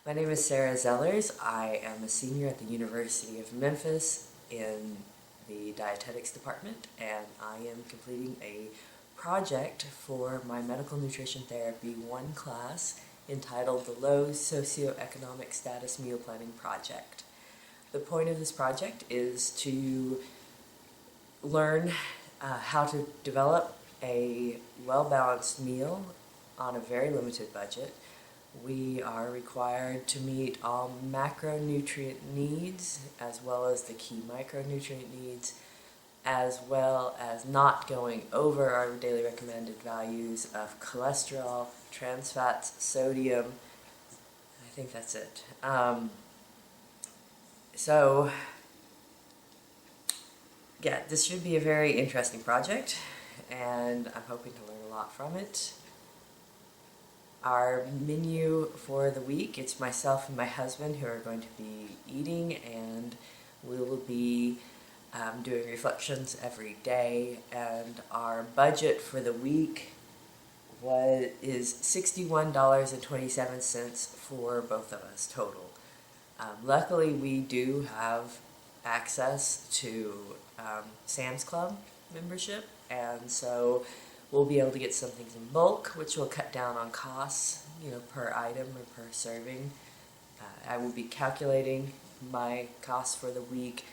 My name is Sarah Zellers. I am a senior at the University of Memphis in the dietetics department, and I am completing a project for my medical nutrition therapy 1 class entitled the Lowe's Socio-Economic Status Meal Planning Project. The point of this project is to learn how to develop a well-balanced meal on a very limited budget. We are required to meet all macronutrient needs as well as the key micronutrient needs, as well as not going over our daily recommended values of cholesterol, trans fats, sodium. I think that's it. Yeah, this should be a very interesting project, and I'm hoping to learn a lot from it. Our menu for the week, it's myself and my husband who are going to be eating, and we will be doing reflections every day, and our budget for the week is $61.27 for both of us total. Luckily, we do have access to Sam's Club membership, and so we'll be able to get some things in bulk, which will cut down on costs, per item or per serving. I will be calculating my costs for the week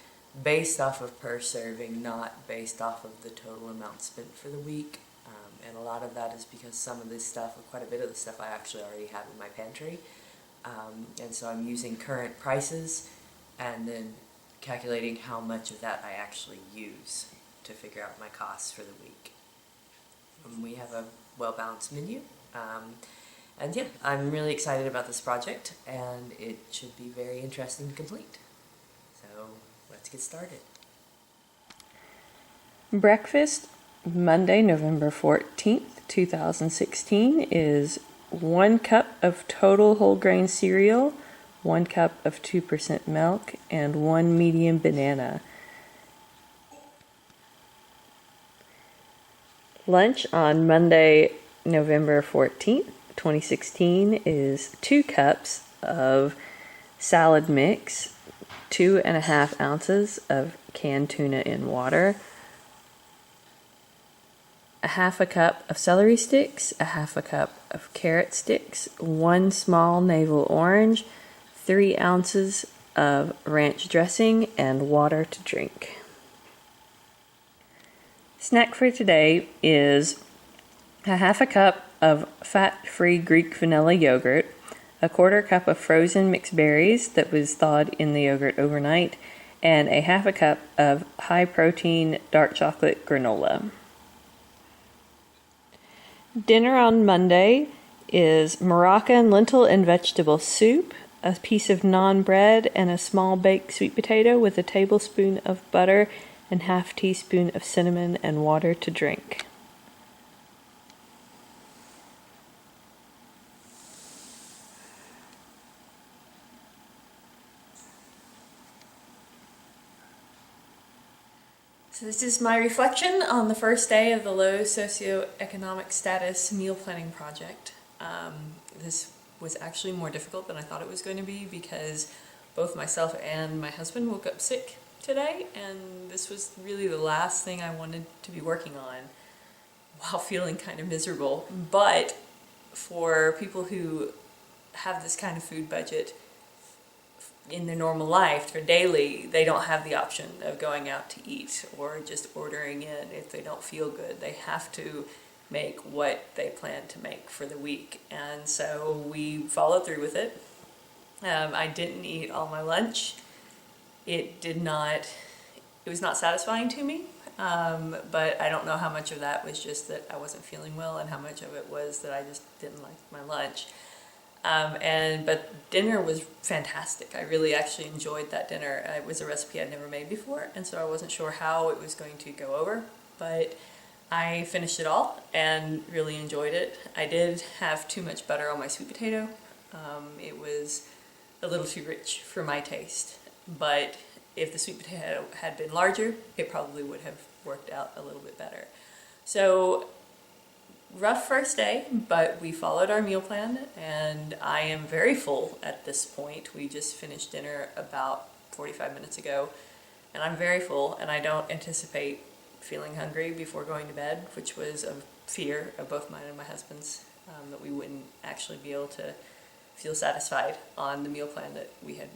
based off of per serving, not based off of the total amount spent for the week. And a lot of that is because some of this stuff, or quite a bit of the stuff, I actually already have in my pantry. And so I'm using current prices and then calculating how much of that I actually use to figure out my costs for the week. We have a well-balanced menu, and yeah, I'm really excited about this project, and it should be very interesting to complete. So let's get started. Breakfast, Monday, November 14th, 2016, is 1 cup of total whole grain cereal, 1 cup of 2% milk, and 1 medium banana. Lunch on Monday, November 14th, 2016 is 2 cups of salad mix, 2.5 ounces of canned tuna in water, a half a cup of celery sticks, a half a cup of carrot sticks, 1 small navel orange, 3 ounces of ranch dressing, and water to drink. Snack for today is a half a cup of fat-free Greek vanilla yogurt, a 1/4 cup of frozen mixed berries that was thawed in the yogurt overnight, and a half a cup of high-protein dark chocolate granola. Dinner on Monday is Moroccan lentil and vegetable soup, a piece of naan bread, and a small baked sweet potato with a tablespoon of butter and half teaspoon of cinnamon and water to drink. So this is my reflection on the first day of the Lowe's Socio-Economic Status Meal Planning Project. This was actually more difficult than I thought it was going to be because both myself and my husband woke up sick today, and this was really the last thing I wanted to be working on while feeling kind of miserable. But for people who have this kind of food budget in their normal life, for daily, they don't have the option of going out to eat or just ordering in if they don't feel good. They have to make what they plan to make for the week, and so we followed through with it. I didn't eat all my lunch. It was not satisfying to me, but I don't know how much of that was just that I wasn't feeling well and how much of it was that I just didn't like my lunch. But dinner was fantastic. I really actually enjoyed that dinner. It was a recipe I'd never made before, and so I wasn't sure how it was going to go over, but I finished it all and really enjoyed it. I did have too much butter on my sweet potato. It was a little too rich for my taste, but if the sweet potato had been larger, it probably would have worked out a little bit better. So rough first day, but we followed our meal plan, and I am very full at this point. We just finished dinner about 45 minutes ago, and I'm very full, and I don't anticipate feeling hungry before going to bed, which was a fear of both mine and my husband's, that we wouldn't actually be able to feel satisfied on the meal plan that we had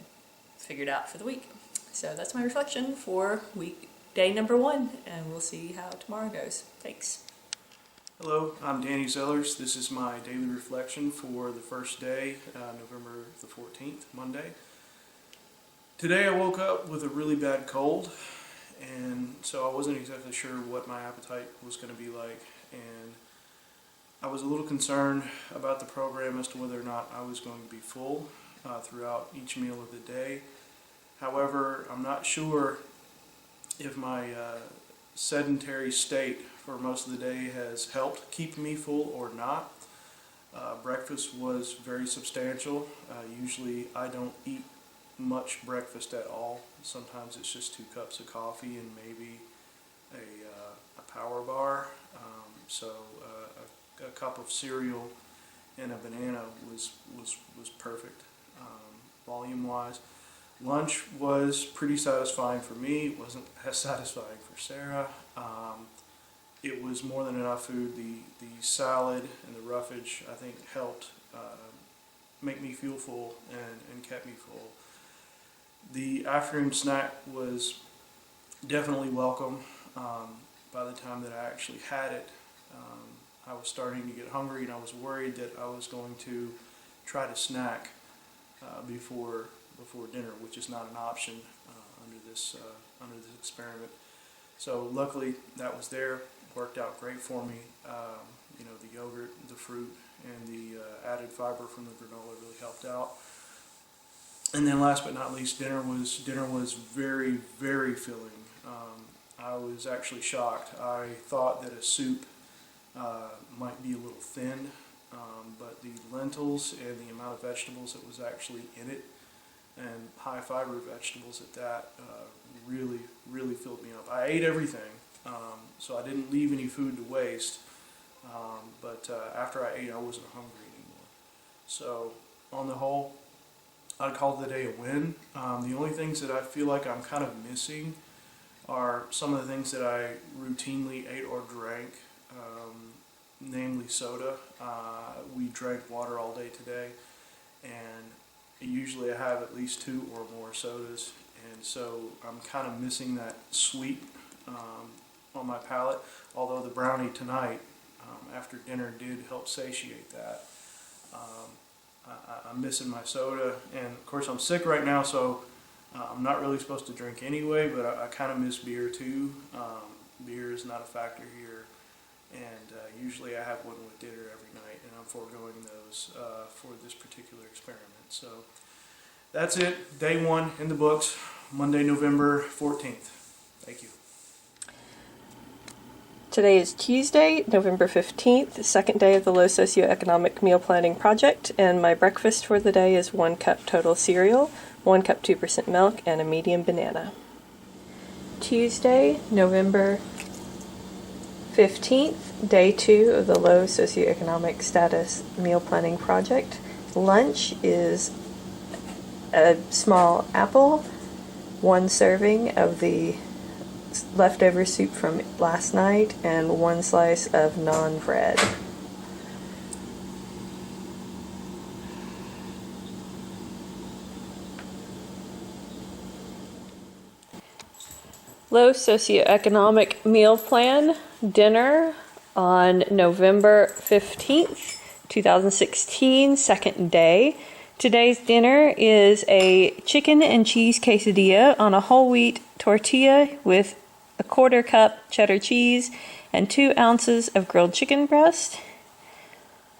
figured out for the week. So that's my reflection for day number 1, and we'll see how tomorrow goes. Thanks. Hello, I'm Danny Zellers. This is my daily reflection for the first day, November the 14th, Monday. Today I woke up with a really bad cold, and so I wasn't exactly sure what my appetite was going to be like, and I was a little concerned about the program as to whether or not I was going to be full throughout each meal of the day. However, I'm not sure if my sedentary state for most of the day has helped keep me full or not. Breakfast was very substantial. Usually I don't eat much breakfast at all. Sometimes it's just 2 cups of coffee and maybe a power bar. A cup of cereal and a banana was perfect volume wise. Lunch was pretty satisfying for me. It wasn't as satisfying for Sarah. It was more than enough food. The salad and the roughage, I think, helped make me feel full and kept me full. The afternoon snack was definitely welcome. By the time that I actually had it, I was starting to get hungry, and I was worried that I was going to try to snack before dinner, which is not an option under this experiment. So luckily that was there. It worked out great for me. The yogurt, the fruit, and the added fiber from the granola really helped out. And then last but not least, dinner was very, very filling. I was actually shocked. I thought that a soup might be a little thin, but the lentils and the amount of vegetables that was actually in it, and high fiber vegetables at that, really, really filled me up. I ate everything, so I didn't leave any food to waste, but after I ate, I wasn't hungry anymore. So on the whole, I'd call the day a win. The only things that I feel like I'm kind of missing are some of the things that I routinely ate or drank, namely soda. We drank water all day today, and usually I have at least 2 or more sodas, and so I'm kind of missing that sweet on my palate, although the brownie tonight after dinner did help satiate that. I'm missing my soda, and of course I'm sick right now, so I'm not really supposed to drink anyway, but I kind of miss beer too. Beer is not a factor here, and usually I have one with dinner every night, and I'm foregoing those for this particular experiment. So that's it. Day 1 in the books, Monday, November 14th. Thank you. Today is Tuesday, November 15th, second day of the low socioeconomic meal planning project, and my breakfast for the day is 1 cup total cereal, 1 cup 2% milk, and a medium banana. Tuesday, November 15th, day 2 of the low socioeconomic status meal planning project. Lunch is a small apple, 1 serving of the leftover soup from last night, and 1 slice of naan bread. Low socioeconomic meal plan dinner on November 15th, 2016, second day. Today's dinner is a chicken and cheese quesadilla on a whole wheat tortilla with a 1/4 cup cheddar cheese and 2 ounces of grilled chicken breast,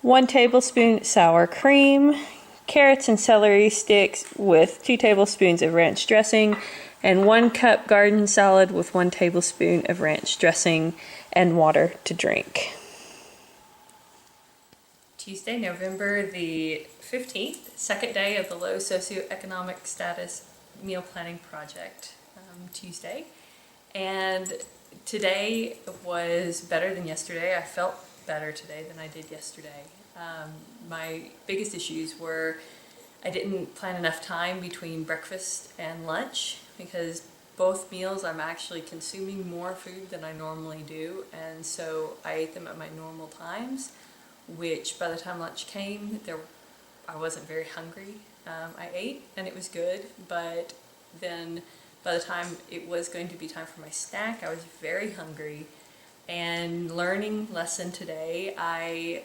1 tablespoon sour cream, carrots and celery sticks with 2 tablespoons of ranch dressing, and 1 cup garden salad with 1 tablespoon of ranch dressing and water to drink. Tuesday, November the 15th, second day of the low socioeconomic status meal planning project. Tuesday. And today was better than yesterday. I felt better today than I did yesterday. My biggest issues were I didn't plan enough time between breakfast and lunch, because both meals I'm actually consuming more food than I normally do, and so I ate them at my normal times, which by the time lunch came, I wasn't very hungry. I ate and it was good, but then by the time it was going to be time for my snack, I was very hungry. And learning lesson today, I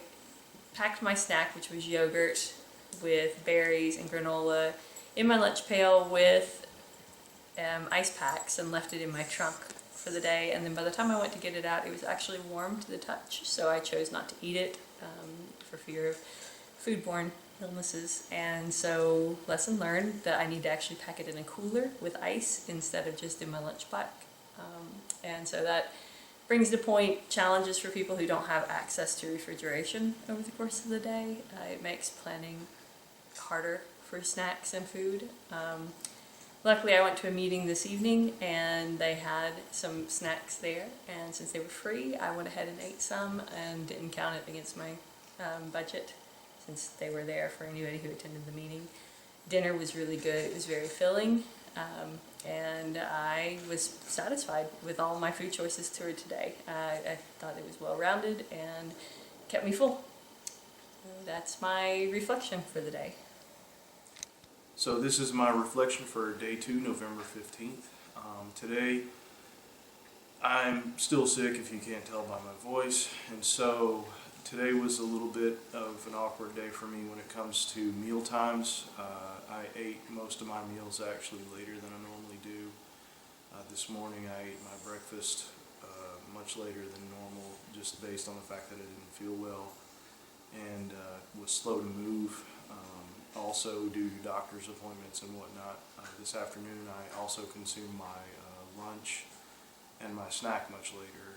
packed my snack, which was yogurt with berries and granola, in my lunch pail with ice packs, and left it in my trunk for the day. And then by the time I went to get it out, it was actually warm to the touch, so I chose not to eat it for fear of foodborne illnesses. And so lesson learned that I need to actually pack it in a cooler with ice instead of just in my lunch pack. And so that brings to point challenges for people who don't have access to refrigeration over the course of the day. It makes planning harder for snacks and food. Luckily, I went to a meeting this evening and they had some snacks there, and since they were free, I went ahead and ate some and didn't count it against my budget, since they were there for anybody who attended the meeting. Dinner was really good. It was very filling, and I was satisfied with all my food choices to today. I thought it was well-rounded and kept me full. That's my reflection for the day. So this is my reflection for day 2, November 15th. Today, I'm still sick, if you can't tell by my voice, and so today was a little bit of an awkward day for me when it comes to meal times. I ate most of my meals actually later than I normally do. This morning I ate my breakfast much later than normal, just based on the fact that I didn't feel well and was slow to move. Also due to doctor's appointments and whatnot. This afternoon I also consumed my lunch and my snack much later.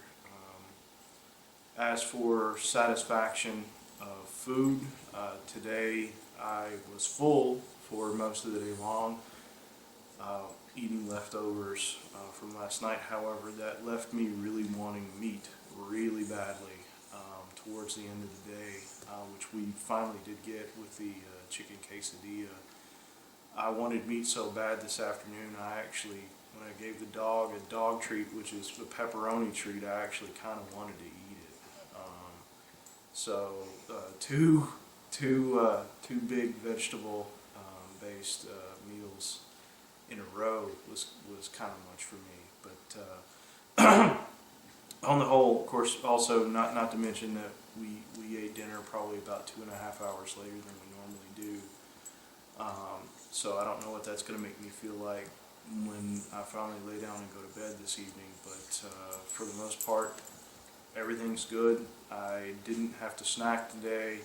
As for satisfaction of food, today I was full for most of the day long, eating leftovers from last night. However, that left me really wanting meat really badly towards the end of the day, which we finally did get with the chicken quesadilla. I wanted meat so bad this afternoon, I actually, when I gave the dog a dog treat, which is a pepperoni treat, I actually kind of wanted to eat it. So two big vegetable based meals in a row was kind of much for me. But on the whole, of course, also not to mention that we ate dinner probably about 2.5 hours later than we normally do. So I don't know what that's going to make me feel like when I finally lay down and go to bed this evening, but for the most part, everything's good. I didn't have to snack today.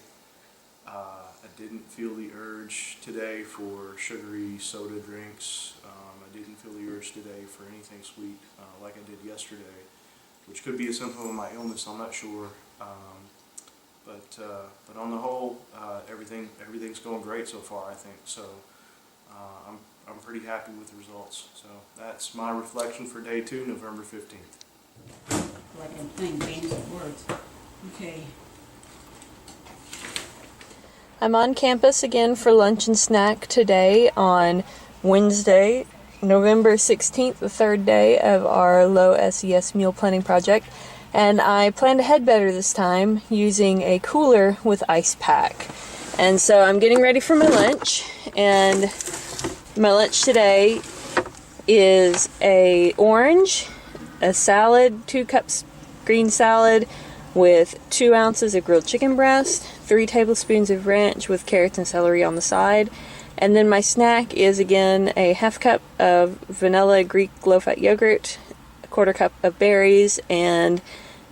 I didn't feel the urge today for sugary soda drinks. I didn't feel the urge today for anything sweet like I did yesterday, which could be a symptom of my illness, I'm not sure. But on the whole, everything's going great so far, I think. So I'm pretty happy with the results. So that's my reflection for day 2, November 15th. Like I'm playing games of words. Okay. I'm on campus again for lunch and snack today on Wednesday, November 16th, the 3rd day of our low SES meal planning project. And I planned ahead better this time using a cooler with ice pack. And so I'm getting ready for my lunch, and my lunch today is a orange, a salad, 2 cups green salad with 2 ounces of grilled chicken breast, 3 tablespoons of ranch with carrots and celery on the side. And then my snack is again a half cup of vanilla Greek low-fat yogurt, a 1/4 cup of berries, and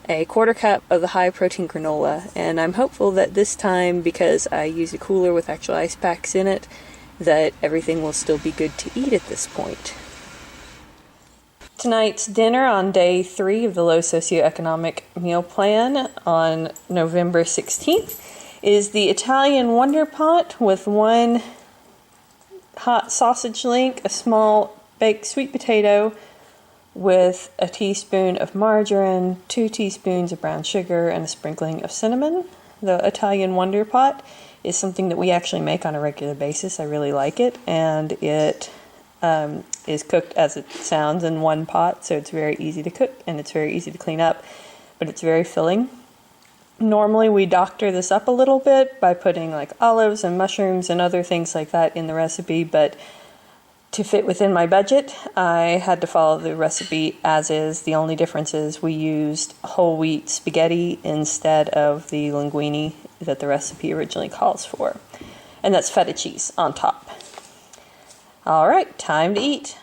a 1/4 cup of the high-protein granola. And I'm hopeful that this time, because I use a cooler with actual ice packs in it, that everything will still be good to eat at this point. Tonight's dinner on day 3 of the low socioeconomic meal plan on November 16th is the Italian Wonder Pot with 1 hot sausage link, a small baked sweet potato, with a teaspoon of margarine, 2 teaspoons of brown sugar, and a sprinkling of cinnamon. The Italian Wonder Pot is something that we actually make on a regular basis. I really like it, and it is cooked as it sounds in one pot, so it's very easy to cook and it's very easy to clean up, but it's very filling. Normally we doctor this up a little bit by putting like olives and mushrooms and other things like that in the recipe, but to fit within my budget, I had to follow the recipe as is. The only difference is we used whole wheat spaghetti instead of the linguine that the recipe originally calls for. And that's feta cheese on top. All right, time to eat.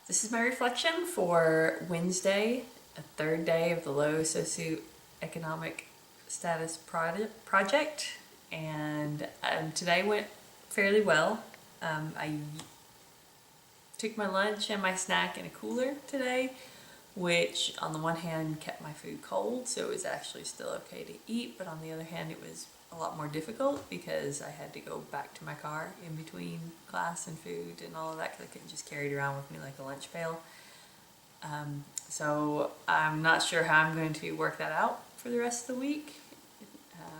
This is my reflection for Wednesday, a third day of the low socioeconomic status project, and today went fairly well. I took my lunch and my snack in a cooler today, which on the one hand kept my food cold, so it was actually still okay to eat, but on the other hand it was a lot more difficult because I had to go back to my car in between class and food and all of that because I couldn't just carry it around with me like a lunch pail. So I'm not sure how I'm going to work that out for the rest of the week.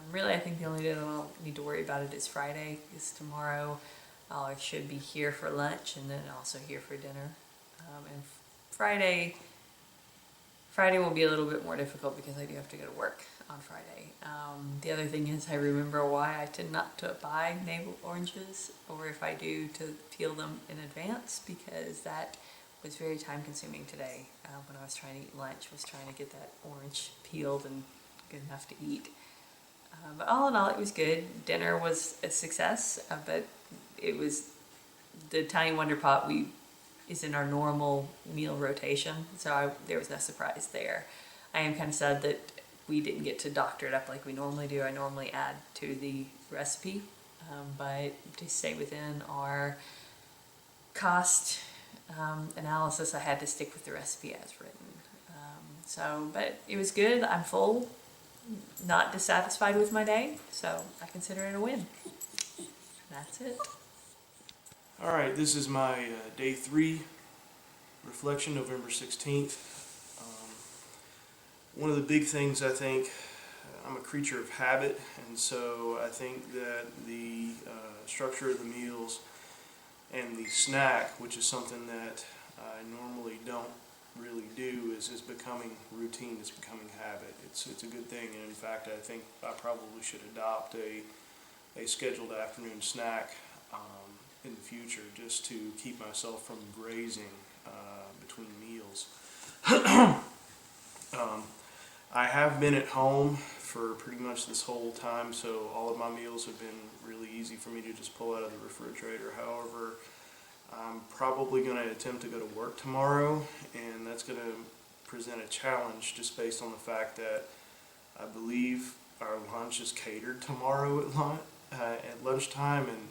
Really, I think the only day that I'll need to worry about it is Friday, because tomorrow I should be here for lunch and then also here for dinner. And Friday will be a little bit more difficult because I do have to go to work on Friday. The other thing is I remember why I tend not to buy navel oranges, or if I do, to peel them in advance, because that was very time consuming today when I was trying to eat lunch, was trying to get that orange peeled and good enough to eat. But all in all, it was good. Dinner was a success, but it was the Italian Wonder Pot is in our normal meal rotation, so there was no surprise there. I am kind of sad that we didn't get to doctor it up like we normally do. I normally add to the recipe, but to stay within our cost analysis, I had to stick with the recipe as written. But it was good. I'm full. Not dissatisfied with my day, so I consider it a win. That's it. All right, this is my day 3 reflection, November 16th. One of the big things, I think, I'm a creature of habit, and so I think that the structure of the meals and the snack, which is something that I normally don't really do, is becoming routine. It's becoming habit. It's a good thing, and in fact I think I probably should adopt a scheduled afternoon snack in the future, just to keep myself from grazing between meals. I have been at home for pretty much this whole time, so all of my meals have been really easy for me to just pull out of the refrigerator. However, I'm probably going to attempt to go to work tomorrow, and that's going to present a challenge just based on the fact that I believe our lunch is catered tomorrow at lunchtime, and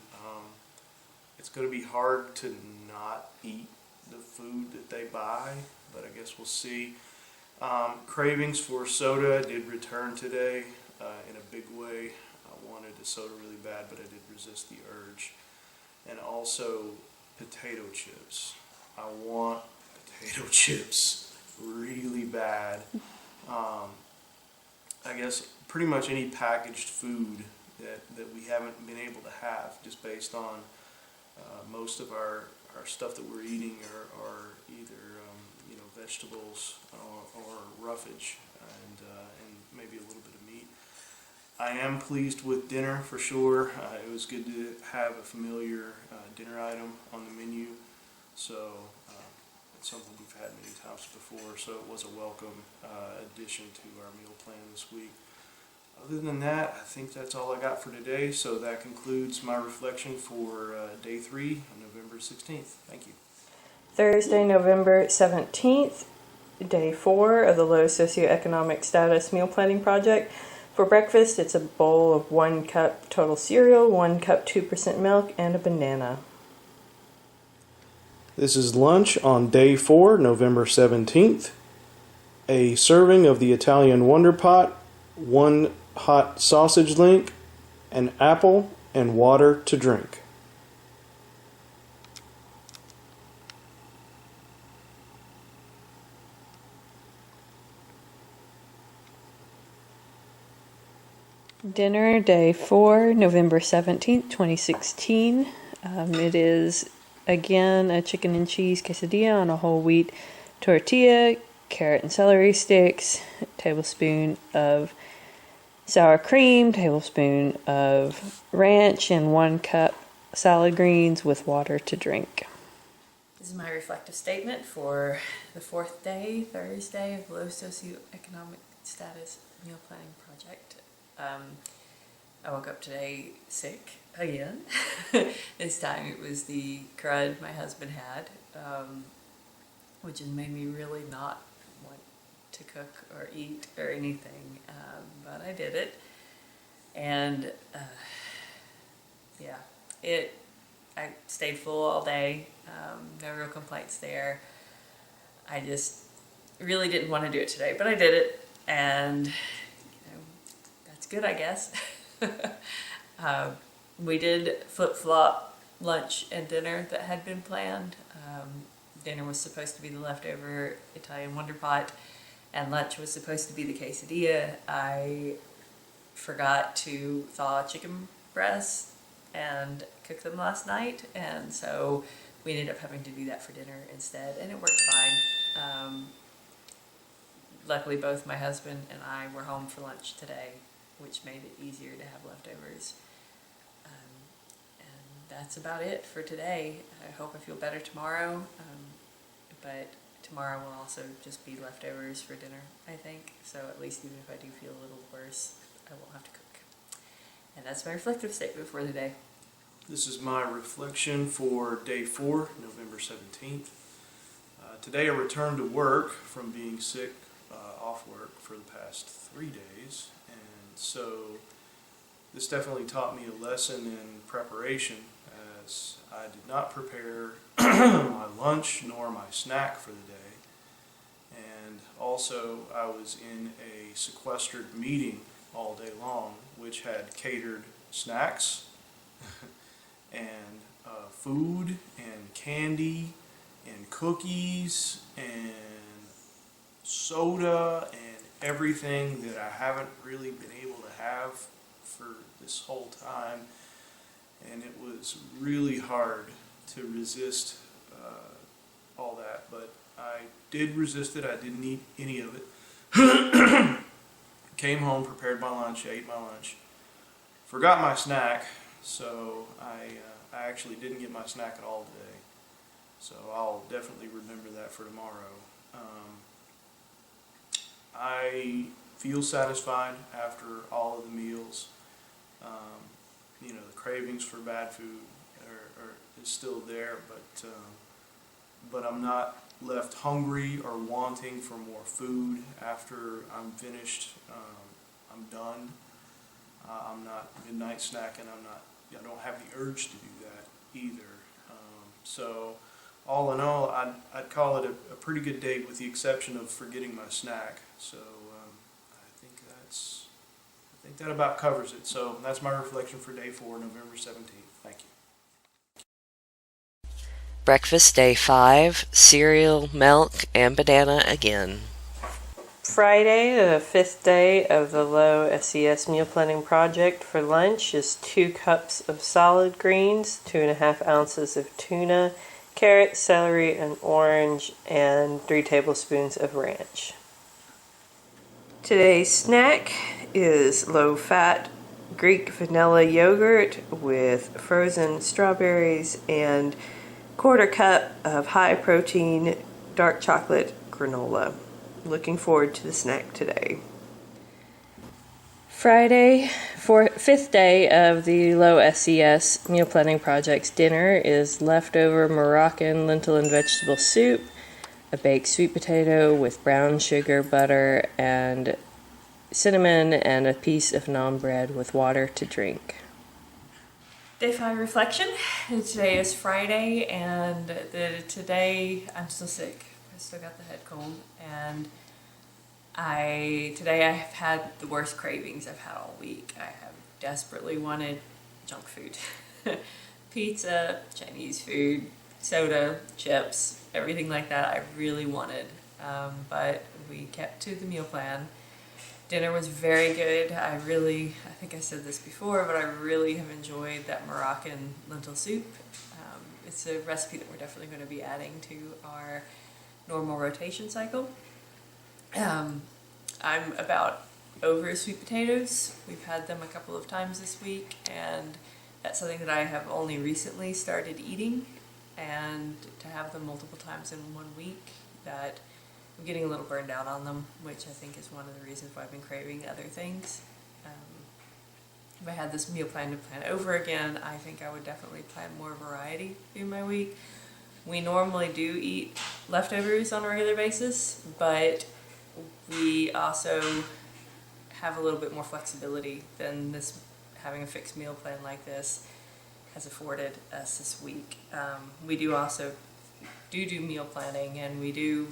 it's going to be hard to not eat the food that they buy, but I guess we'll see. Cravings for soda did return today in a big way. I wanted a soda really bad, but I did resist the urge. And also potato chips. I want potato chips really bad. I guess pretty much any packaged food that we haven't been able to have, just based on most of our stuff that we're eating are either vegetables or roughage, and maybe a little bit of meat. I am pleased with dinner for sure. It was good to have a familiar dinner item on the menu, so it's something we've had many times before, so it was a welcome addition to our meal plan this week. Other than that, I think that's all I got for today, so that concludes my reflection for day 3 on November 16th. Thank you. Thursday, November 17th, day 4 of the low socioeconomic status meal planning project. For breakfast, it's a bowl of 1 cup total cereal, 1 cup 2% milk, and a banana. This is lunch on day 4, November 17th. A serving of the Italian Wonder Pot, 1 hot sausage link, an apple, and water to drink. Dinner day 4, November 17th, 2016. It is again a chicken and cheese quesadilla on a whole wheat tortilla, carrot and celery sticks, tablespoon of sour cream, tablespoon of ranch, and 1 cup salad greens with water to drink. This is my reflective statement for the 4th day, Thursday, of low socioeconomic status meal planning project. I woke up today sick again. This time it was the crud my husband had, which has made me really not want to cook or eat or anything, but I did it. And yeah, I stayed full all day, no real complaints there. I just really didn't want to do it today, but I did it, and that's good, I guess. We did flip-flop lunch and dinner that had been planned. Dinner was supposed to be the leftover Italian Wonder Pot, and lunch was supposed to be the quesadilla. I forgot to thaw chicken breasts and cook them last night, and so we ended up having to do that for dinner instead, and it worked fine. Luckily, both my husband and I were home for lunch today, which made it easier to have leftovers. And that's about it for today. I hope I feel better tomorrow, but tomorrow will also just be leftovers for dinner, I think. So at least even if I do feel a little worse, I won't have to cook. And that's my reflective statement for the day. This is my reflection for day 4, November 17th. Today I returned to work from being sick, off work for the past 3 days, and so this definitely taught me a lesson in preparation, as I did not prepare my lunch nor my snack for the day, and also I was in a sequestered meeting all day long which had catered snacks and food and candy and cookies and soda and everything that I haven't really been able to have for this whole time, and it was really hard to resist all that, but I did resist it. I didn't eat any of it. Came home, prepared my lunch, ate my lunch, forgot my snack, so I actually didn't get my snack at all today, so I'll definitely remember that for tomorrow. I feel satisfied after all of the meals. The cravings for bad food is still there, but I'm not left hungry or wanting for more food after I'm finished. I'm done. I'm not midnight snacking. I don't have the urge to do that either. So all in all, I'd call it a pretty good day, with the exception of forgetting my snack. So I think that about covers it. So that's my reflection for day 4, November 17th. Thank you. Breakfast day 5, cereal, milk, and banana again. Friday, the 5th day of the low SES meal planning project, for lunch is 2 cups of salad greens, 2.5 ounces of tuna, carrot, celery, and orange, and 3 tablespoons of ranch. Today's snack is low-fat Greek vanilla yogurt with frozen strawberries and 1/4 cup of high-protein dark chocolate granola. Looking forward to the snack today. Friday, 5th day of the low SES meal planning project's dinner is leftover Moroccan lentil and vegetable soup, a baked sweet potato with brown sugar, butter, and cinnamon, and a piece of naan bread with water to drink. Day 5 reflection. Today is Friday, and today I'm still sick. I still got the head cold, and today I have had the worst cravings I've had all week. I have desperately wanted junk food. Pizza, Chinese food, soda, chips, everything like that I really wanted. But we kept to the meal plan, Dinner was very good. I think I said this before, but I really have enjoyed that Moroccan lentil soup. It's a recipe that we're definitely going to be adding to our normal rotation cycle. I'm about over sweet potatoes. We've had them a couple of times this week, and that's something that I have only recently started eating, and to have them multiple times in 1 week, that I'm getting a little burned out on them, which I think is one of the reasons why I've been craving other things. If I had this meal plan to plan over again, I think I would definitely plan more variety through my week. We normally do eat leftovers on a regular basis, but we also have a little bit more flexibility than this, having a fixed meal plan like this has afforded us this week. We do also do meal planning, and we do,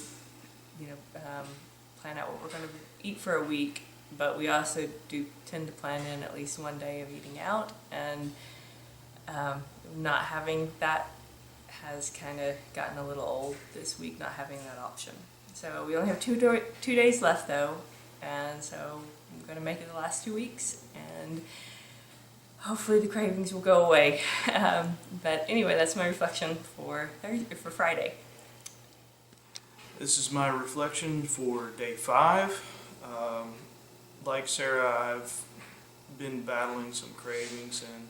plan out what we're going to eat for a week, but we also do tend to plan in at least 1 day of eating out, and not having that has kind of gotten a little old this week, not having that option. So we only have 2 days left though, and so I'm going to make it the last 2 weeks, and hopefully the cravings will go away. But anyway, that's my reflection for Friday. This is my reflection for day 5. Like Sarah, I've been battling some cravings, and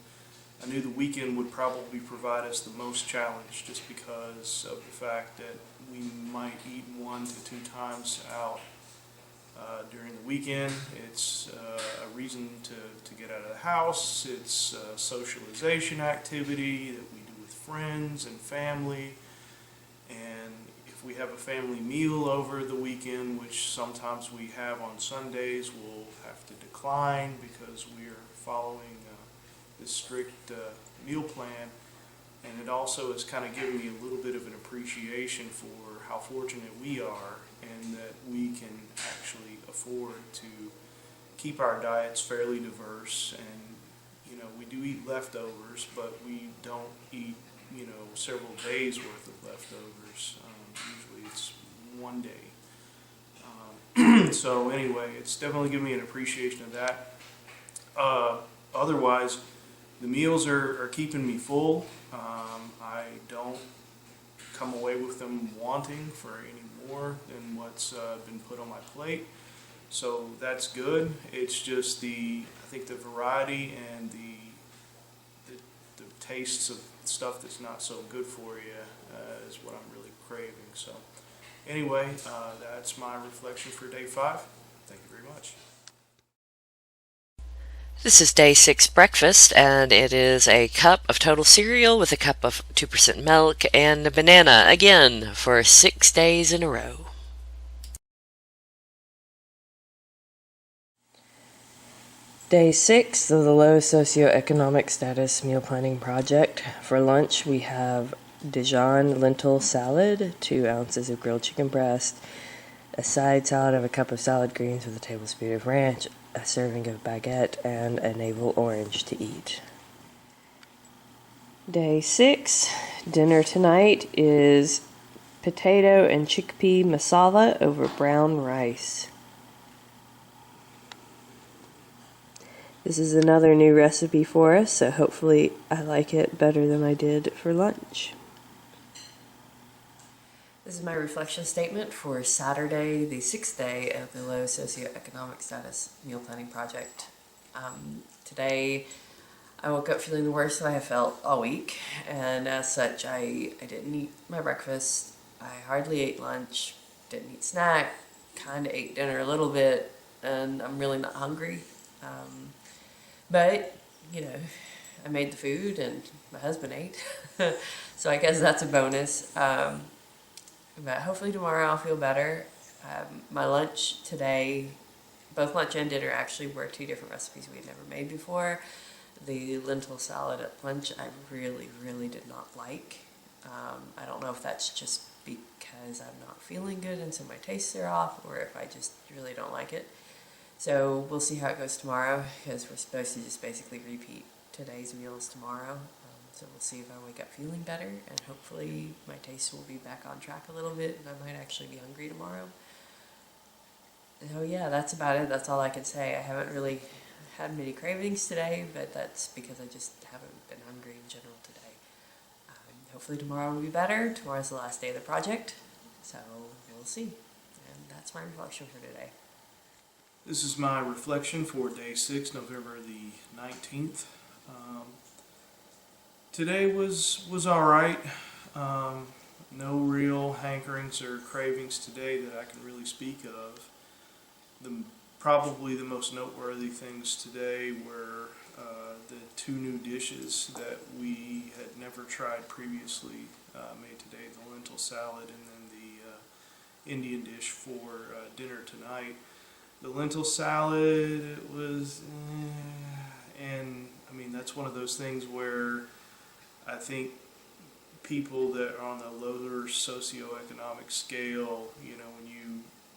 I knew the weekend would probably provide us the most challenge, just because of the fact that we might eat 1 to 2 times out during the weekend. It's a reason to get out of the house. It's a socialization activity that we do with friends and family. And if we have a family meal over the weekend, which sometimes we have on Sundays, we'll have to decline because we are following this strict meal plan. And it also has kind of given me a little bit of an appreciation for how fortunate we are, and that we can actually afford to keep our diets fairly diverse. And we do eat leftovers, but we don't eat several days worth of leftovers. Usually it's 1 day. So anyway, it's definitely given me an appreciation of that. Otherwise, the meals are keeping me full. I don't come away with them wanting for any more than what's been put on my plate. So that's good. It's just I think the variety and the tastes of stuff that's not so good for you is what I'm really craving. So anyway, that's my reflection for day 5. Thank you very much. This is day 6 breakfast, and it is a cup of total cereal with a cup of 2% milk and a banana, again, for 6 days in a row. Day 6 of the low socioeconomic status meal planning project. For lunch, we have Dijon lentil salad, 2 ounces of grilled chicken breast, a side salad of a cup of salad greens with a tablespoon of ranch, a serving of baguette, and a navel orange to eat. Day 6, dinner tonight is potato and chickpea masala over brown rice. This is another new recipe for us, so hopefully I like it better than I did for lunch. This is my reflection statement for Saturday, the 6th day of the low socioeconomic status meal planning project. Today, I woke up feeling the worst that I have felt all week, and as such, I didn't eat my breakfast. I hardly ate lunch, didn't eat snack, kind of ate dinner a little bit, and I'm really not hungry. But, I made the food and my husband ate, so I guess that's a bonus. But hopefully tomorrow I'll feel better. My lunch today, both lunch and dinner actually were 2 different recipes we had never made before. The lentil salad at lunch I really, really did not like. I don't know if that's just because I'm not feeling good and so my tastes are off, or if I just really don't like it. So we'll see how it goes tomorrow, because we're supposed to just basically repeat today's meals tomorrow. So we'll see if I wake up feeling better, and hopefully my taste will be back on track a little bit, and I might actually be hungry tomorrow. So yeah, that's about it. That's all I can say. I haven't really had many cravings today, but that's because I just haven't been hungry in general today. Hopefully tomorrow will be better. Tomorrow's the last day of the project, so we'll see. And that's my reflection for today. This is my reflection for day 6, November the 19th. Today was all right. No real hankerings or cravings today that I can really speak of. Probably the most noteworthy things today were the 2 new dishes that we had never tried previously made today, the lentil salad and then the Indian dish for dinner tonight. The lentil salad was, and I mean that's one of those things where I think people that are on the lower socioeconomic scale, you know,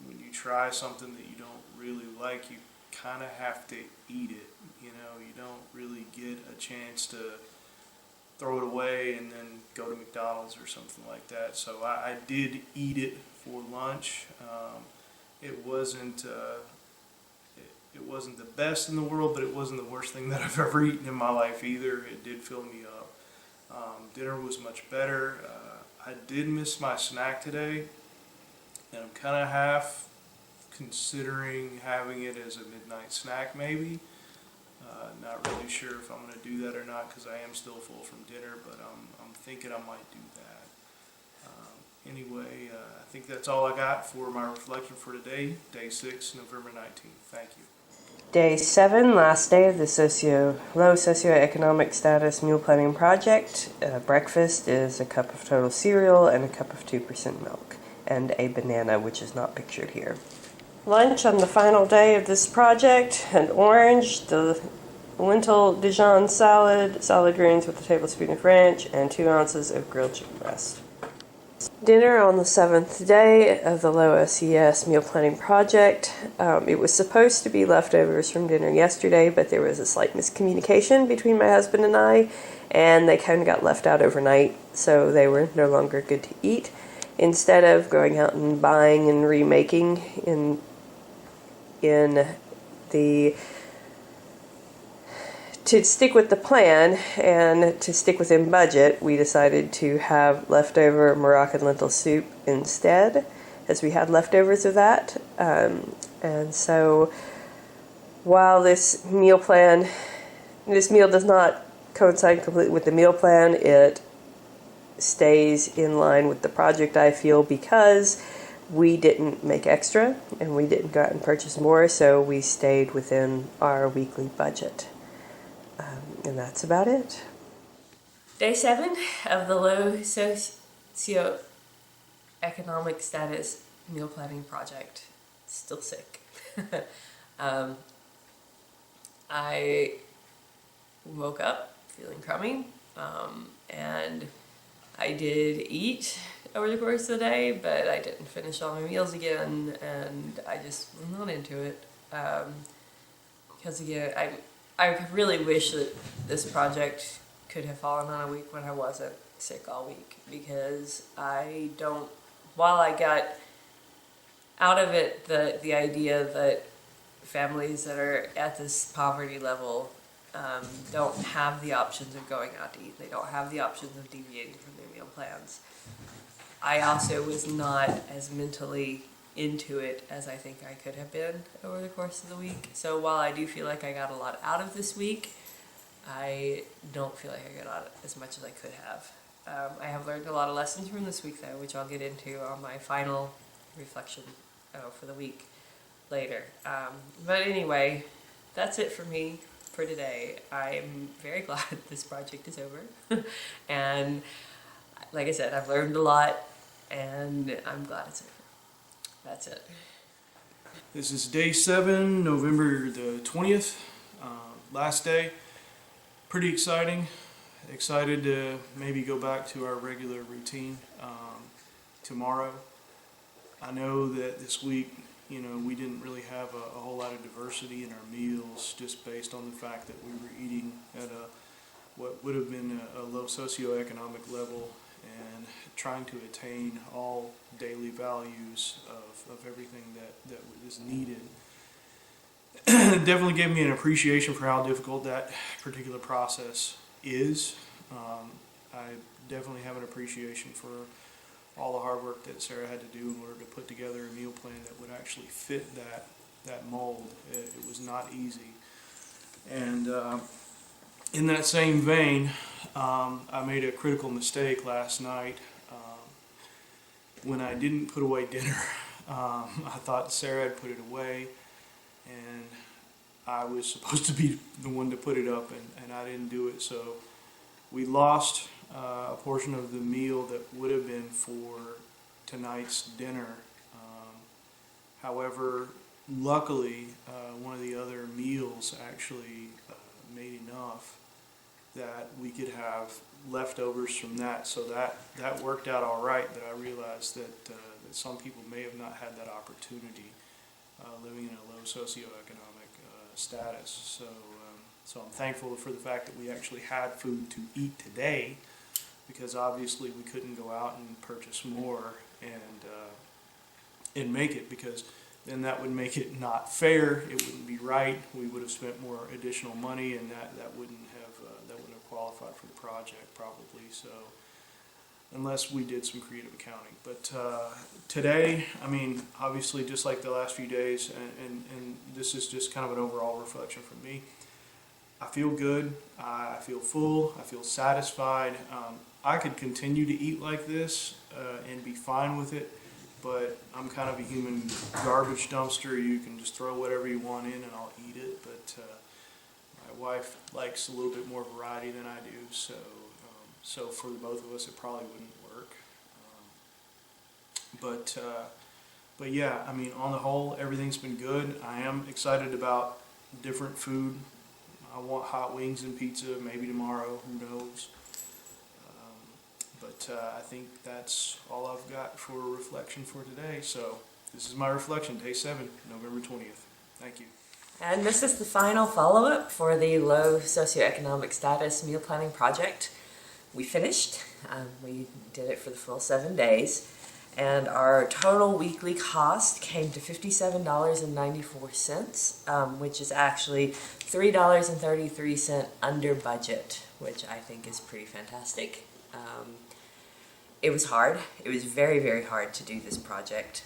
when you try something that you don't really like, you kind of have to eat it. You know, you don't really get a chance to throw it away and then go to McDonald's or something like that. So I did eat it for lunch. It wasn't it wasn't the best in the world, but it wasn't the worst thing that I've ever eaten in my life either. It did fill me up. Dinner was much better. I did miss my snack today, and I'm kind of half considering having it as a midnight snack maybe. Not really sure if I'm going to do that or not because I am still full from dinner, but I'm thinking I might do that. Anyway, I think that's all I got for my reflection for today, day 6, November 19th. Thank you. Day 7, last day of the low socioeconomic status meal planning project. Breakfast is a cup of total cereal and a cup of 2% milk, and a banana, which is not pictured here. Lunch on the final day of this project: an orange, the lentil Dijon salad, salad greens with a tablespoon of ranch, and 2 ounces of grilled chicken breast. Dinner on the 7th day of the low SES meal planning project. It was supposed to be leftovers from dinner yesterday, but there was a slight miscommunication between my husband and they kind of got left out overnight, so they were no longer good to eat. Instead of going out and buying and remaking in the to stick with the plan and to stick within budget, we decided to have leftover Moroccan lentil soup instead, as we had leftovers of that. And so while this meal does not coincide completely with the meal plan, it stays in line with the project, I feel, because we didn't make extra and we didn't go out and purchase more, so we stayed within our weekly budget. And that's about it. Day 7 of the low socioeconomic status meal planning project. Still sick. I woke up feeling crummy, and I did eat over the course of the day, but I didn't finish all my meals again, and I just was not into it. Because again, I really wish that this project could have fallen on a week when I wasn't sick all week, because while I got out of it the idea that families that are at this poverty level don't have the options of going out to eat, they don't have the options of deviating from their meal plans, I also was not as mentally into it as I think I could have been over the course of the week. So while I do feel like I got a lot out of this week, I don't feel like I got out as much as I could have. I have learned a lot of lessons from this week though, which I'll get into on my final reflection for the week later. But anyway, that's it for me for today. I'm very glad this project is over. And like I said, I've learned a lot and I'm glad it's over. That's it. This is day 7, November the 20th, last day. Pretty exciting. Excited to maybe go back to our regular routine tomorrow. I know that this week, you know, we didn't really have a whole lot of diversity in our meals, just based on the fact that we were eating at what would have been a low socioeconomic level, and trying to attain all daily values of everything that is needed. Definitely gave me an appreciation for how difficult that particular process is. I definitely have an appreciation for all the hard work that Sarah had to do in order to put together a meal plan that would actually fit that mold. It was not easy. And in that same vein, I made a critical mistake last night when I didn't put away dinner. I thought Sarah had put it away, and I was supposed to be the one to put it up, and I didn't do it. So we lost a portion of the meal that would have been for tonight's dinner. However, luckily, one of the other meals actually made enough that we could have leftovers from that. So that worked out all right, but I realized that some people may have not had that opportunity living in a low socioeconomic status. So I'm thankful for the fact that we actually had food to eat today, because obviously we couldn't go out and purchase more and make it, because then that would make it not fair. It wouldn't be right. We would have spent more additional money, and that wouldn't have qualified for the project probably. So unless we did some creative accounting, but today, I mean, obviously just like the last few days, and this is just kind of an overall reflection for me. I feel good. I feel full. I feel satisfied. I could continue to eat like this and be fine with it, but I'm kind of a human garbage dumpster. You can just throw whatever you want in and I'll eat it, but my wife likes a little bit more variety than I do, so for the both of us it probably wouldn't work. But yeah, I mean, on the whole, everything's been good. I am excited about different food. I want hot wings and pizza, maybe tomorrow, who knows. But I think that's all I've got for reflection for today. So this is my reflection, day 7, November 20th. Thank you. And this is the final follow-up for the low socioeconomic status meal planning project. We finished. We did it for the full 7 days. And our total weekly cost came to $57.94, which is actually $3.33 under budget, which I think is pretty fantastic. It was hard. It was very, very hard to do this project.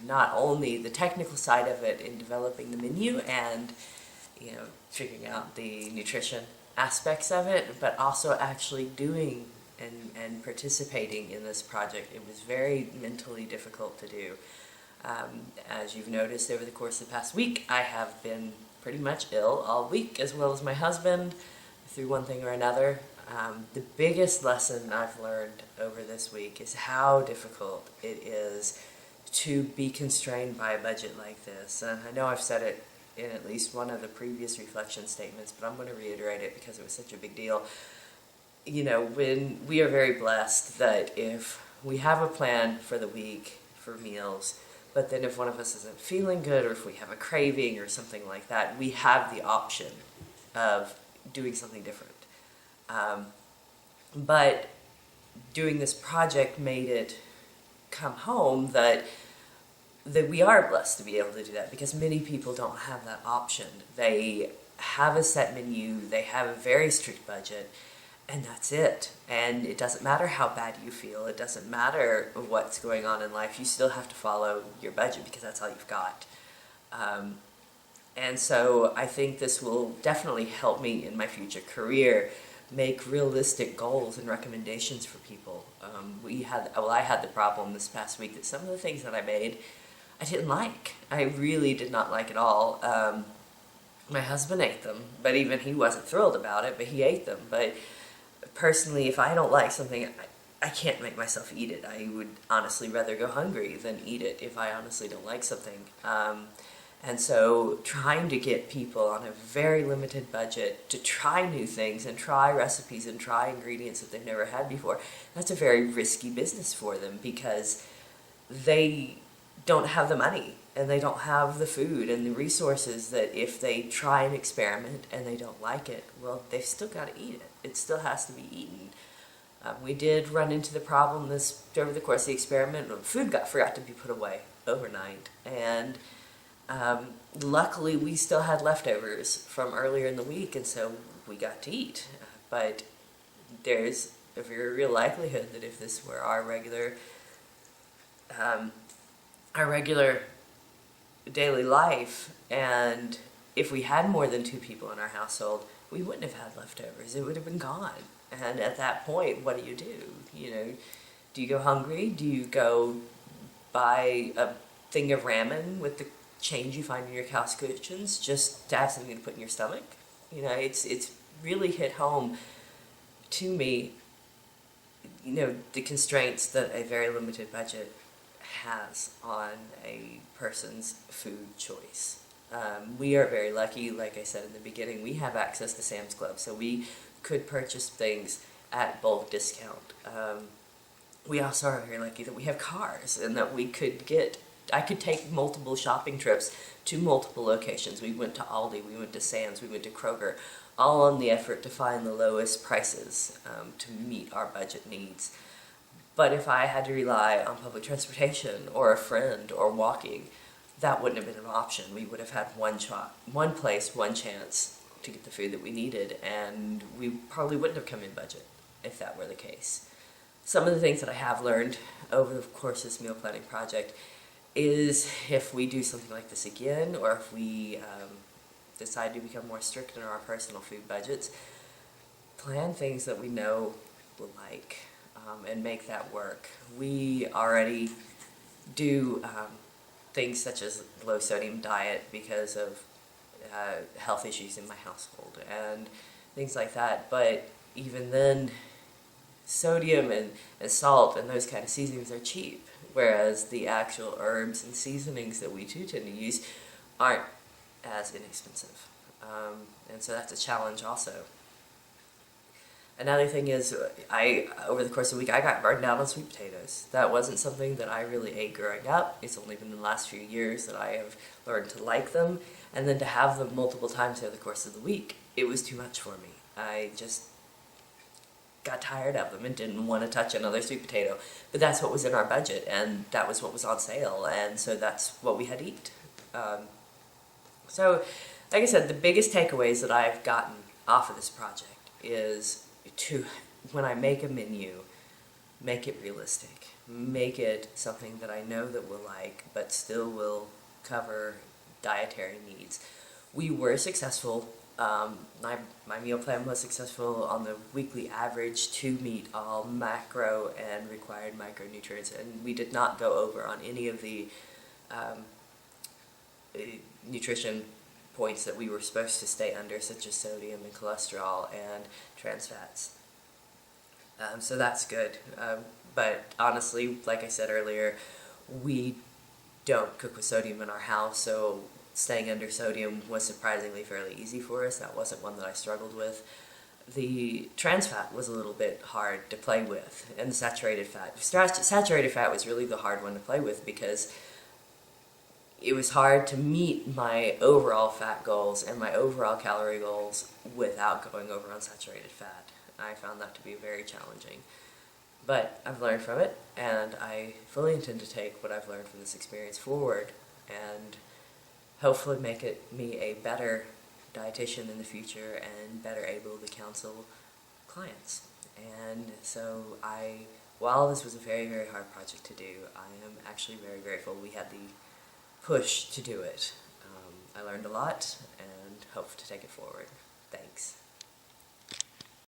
Not only the technical side of it in developing the menu and, figuring out the nutrition aspects of it, but also actually doing and participating in this project. It was very mentally difficult to do. As you've noticed over the course of the past week, I have been pretty much ill all week, as well as my husband, through one thing or another. The biggest lesson I've learned over this week is how difficult it is to be constrained by a budget like this. And I know I've said it in at least one of the previous reflection statements, but I'm going to reiterate it because it was such a big deal. When we are very blessed that if we have a plan for the week for meals, but then if one of us isn't feeling good or if we have a craving or something like that, we have the option of doing something different. But doing this project made it come home that we are blessed to be able to do that, because many people don't have that option. They have a set menu, they have a very strict budget, and that's it. And it doesn't matter how bad you feel, it doesn't matter what's going on in life, you still have to follow your budget because that's all you've got. And so I think this will definitely help me in my future career make realistic goals and recommendations for people. I had the problem this past week that some of the things that I made I didn't like. I really did not like at all. My husband ate them, but even he wasn't thrilled about it, but he ate them. But personally, if I don't like something, I can't make myself eat it. I would honestly rather go hungry than eat it if I honestly don't like something. And so trying to get people on a very limited budget to try new things and try recipes and try ingredients that they've never had before, that's a very risky business for them, because they don't have the money and they don't have the food and the resources that if they try an experiment and they don't like it, well, they've still got to eat it. It still has to be eaten. We did run into the problem over the course of the experiment. Food forgot to be put away overnight, and luckily we still had leftovers from earlier in the week, and so we got to eat. But there's a very real likelihood that if this were our regular daily life, and if we had more than 2 people in our household, we wouldn't have had leftovers. It would have been gone. And at that point, what do? Do you go hungry? Do you go buy a thing of ramen with the change you find in your couch cushions just to have something to put in your stomach? It's really hit home to me, the constraints that a very limited budget has on a person's food choice. We are very lucky, like I said in the beginning, we have access to Sam's Club, so we could purchase things at bulk discount. We also are very lucky that we have cars and that I could take multiple shopping trips to multiple locations. We went to Aldi, we went to Sam's, we went to Kroger, all on the effort to find the lowest prices to meet our budget needs. But if I had to rely on public transportation or a friend or walking, that wouldn't have been an option. We would have had one place, one chance to get the food that we needed, and we probably wouldn't have come in budget if that were the case. Some of the things that I have learned over the course of this meal planning project is if we do something like this again, or if we decide to become more strict in our personal food budgets, plan things that we know we'll like and make that work. We already do things such as low sodium diet because of health issues in my household and things like that, but even then sodium and salt and those kind of seasonings are cheap, whereas the actual herbs and seasonings that we do tend to use aren't as inexpensive, and so that's a challenge also. Another thing is, over the course of the week, I got burned out on sweet potatoes. That wasn't something that I really ate growing up. It's only been in the last few years that I have learned to like them, and then to have them multiple times over the course of the week, it was too much for me. I just got tired of them and didn't want to touch another sweet potato. But that's what was in our budget, and that was what was on sale, and so that's what we had to eat. So, like I said, the biggest takeaways that I've gotten off of this project is when I make a menu, make it realistic. Make it something that I know that we'll like, but still will cover dietary needs. We were successful. My meal plan was successful on the weekly average to meet all macro and required micronutrients, and we did not go over on any of the nutrition points that we were supposed to stay under, such as sodium and cholesterol and trans fats. So that's good. But honestly, like I said earlier, we don't cook with sodium in our house, so staying under sodium was surprisingly fairly easy for us. That wasn't one that I struggled with. The trans fat was a little bit hard to play with, and the saturated fat. Saturated fat was really the hard one to play with because it was hard to meet my overall fat goals and my overall calorie goals without going over on saturated fat. I found that to be very challenging. But I've learned from it, and I fully intend to take what I've learned from this experience forward and hopefully make me a better dietitian in the future and better able to counsel clients. And so while this was a very, very hard project to do, I am actually very grateful we had the push to do it. I learned a lot and hope to take it forward. Thanks.